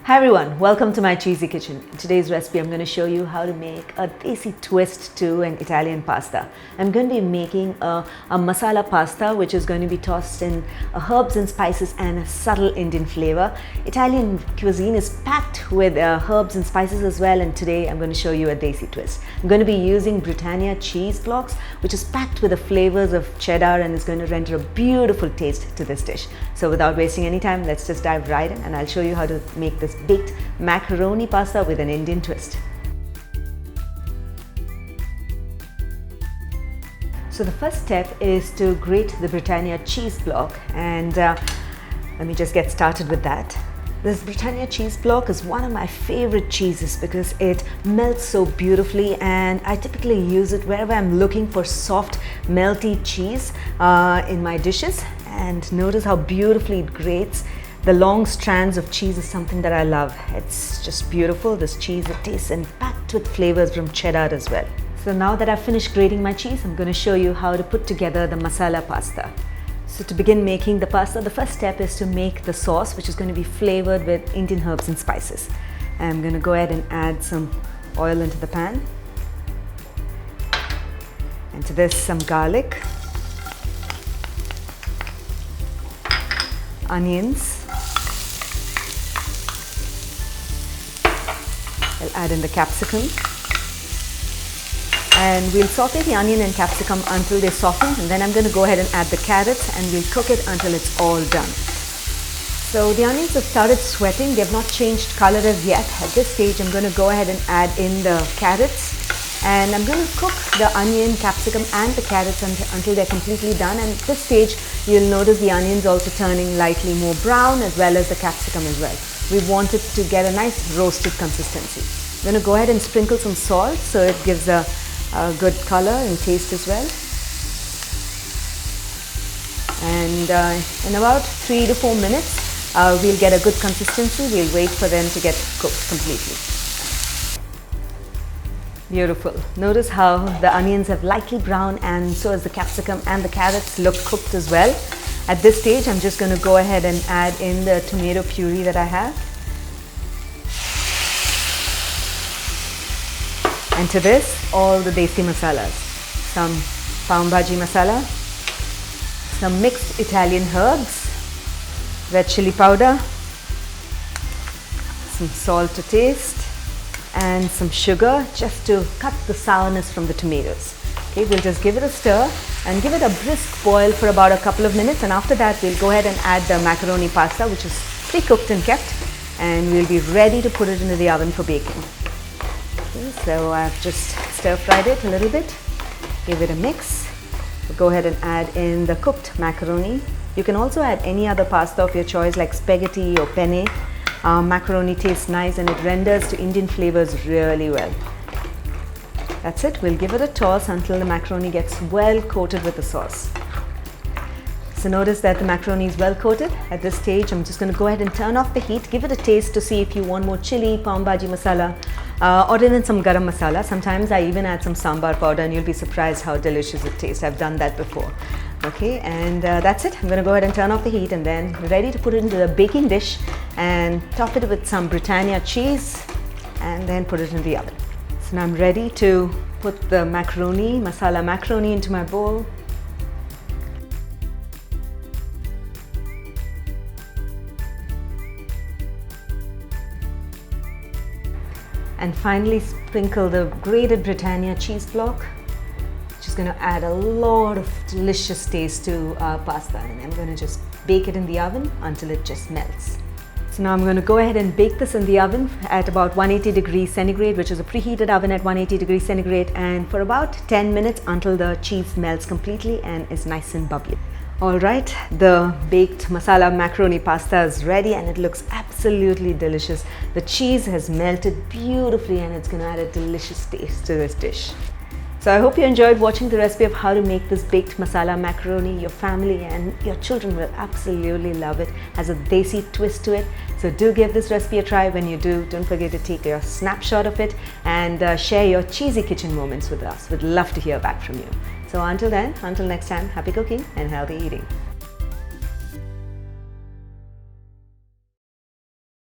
Hi everyone, welcome to my cheesy kitchen. In today's recipe I'm going to show you how to make a desi twist to an Italian pasta. I'm going to be making a masala pasta which is going to be tossed in herbs and spices and a subtle Indian flavor. Italian cuisine is packed with herbs and spices as well, and today I'm going to show you a desi twist. I'm going to be using Britannia cheese blocks which is packed with the flavors of cheddar and is going to render a beautiful taste to this dish. So without wasting any time, let's just dive right in and I'll show you how to make this baked macaroni pasta with an Indian twist. So the first step is to grate the Britannia cheese block, and let me just get started with that. This Britannia cheese block is one of my favorite cheeses because it melts so beautifully, and I typically use it wherever I'm looking for soft melty cheese in my dishes. And notice how beautifully it grates. The long strands of cheese is something that I love. It's just beautiful. This cheese, it tastes and packed with flavors from cheddar as well. So now that I've finished grating my cheese, I'm going to show you how to put together the masala pasta. So to begin making the pasta, the first step is to make the sauce, which is going to be flavored with Indian herbs and spices. I'm going to go ahead and add some oil into the pan. And to this, some garlic, onions. I'll add in the capsicum, and we'll saute the onion and capsicum until they soften, and then I'm going to go ahead and add the carrots and we'll cook it until it's all done. So the onions have started sweating, they have not changed color as yet. At this stage I'm going to go ahead and add in the carrots, and I'm going to cook the onion, capsicum and the carrots until they're completely done. And at this stage you'll notice the onions also turning lightly more brown, as well as the capsicum as well. We want it to get a nice roasted consistency. I'm going to go ahead and sprinkle some salt so it gives a good color and taste as well. And in about 3 to 4 minutes we'll get a good consistency. We'll wait for them to get cooked completely. Beautiful. Notice how the onions have lightly brown, and so as the capsicum and the carrots look cooked as well. At this stage I'm just going to go ahead and add in the tomato puree that I have. And to this, all the desi masalas. Some pav bhaji masala, some mixed Italian herbs, red chili powder, some salt to taste, and some sugar just to cut the sourness from the tomatoes. Okay, we'll just give it a stir and give it a brisk boil for about a couple of minutes, and after that we'll go ahead and add the macaroni pasta, which is pre-cooked and kept, and we'll be ready to put it into the oven for baking. Okay, so I've just stir-fried it a little bit, give it a mix. We'll go ahead and add in the cooked macaroni. You can also add any other pasta of your choice like spaghetti or penne. Macaroni tastes nice and it renders to Indian flavors really well. That's it. We'll give it a toss until the macaroni gets well coated with the sauce. So notice that the macaroni is well coated. At this stage I'm just going to go ahead and turn off the heat, give it a taste to see if you want more chili, pav bhaji masala, or even some garam masala. Sometimes I even add some sambar powder, and you'll be surprised how delicious it tastes. I've done that before. Okay, and that's it. I'm going to go ahead and turn off the heat, and then ready to put it into the baking dish and top it with some Britannia cheese and then put it in the oven. So now I'm ready to put the macaroni, masala macaroni, into my bowl. And finally sprinkle the grated Britannia cheese block, which is going to add a lot of delicious taste to our pasta, and I'm going to just bake it in the oven until it just melts. So now I'm going to go ahead and bake this in the oven at about 180 degrees centigrade, which is a preheated oven at 180 degrees centigrade, and for about 10 minutes until the cheese melts completely and is nice and bubbly. Alright, the baked masala macaroni pasta is ready and it looks absolutely delicious. The cheese has melted beautifully and it's going to add a delicious taste to this dish. So I hope you enjoyed watching the recipe of how to make this baked masala macaroni. Your family and your children will absolutely love it. It has a desi twist to it. So do give this recipe a try. When you do, don't forget to take a snapshot of it and share your cheesy kitchen moments with us. We'd love to hear back from you. So until then, until next time, happy cooking and healthy eating.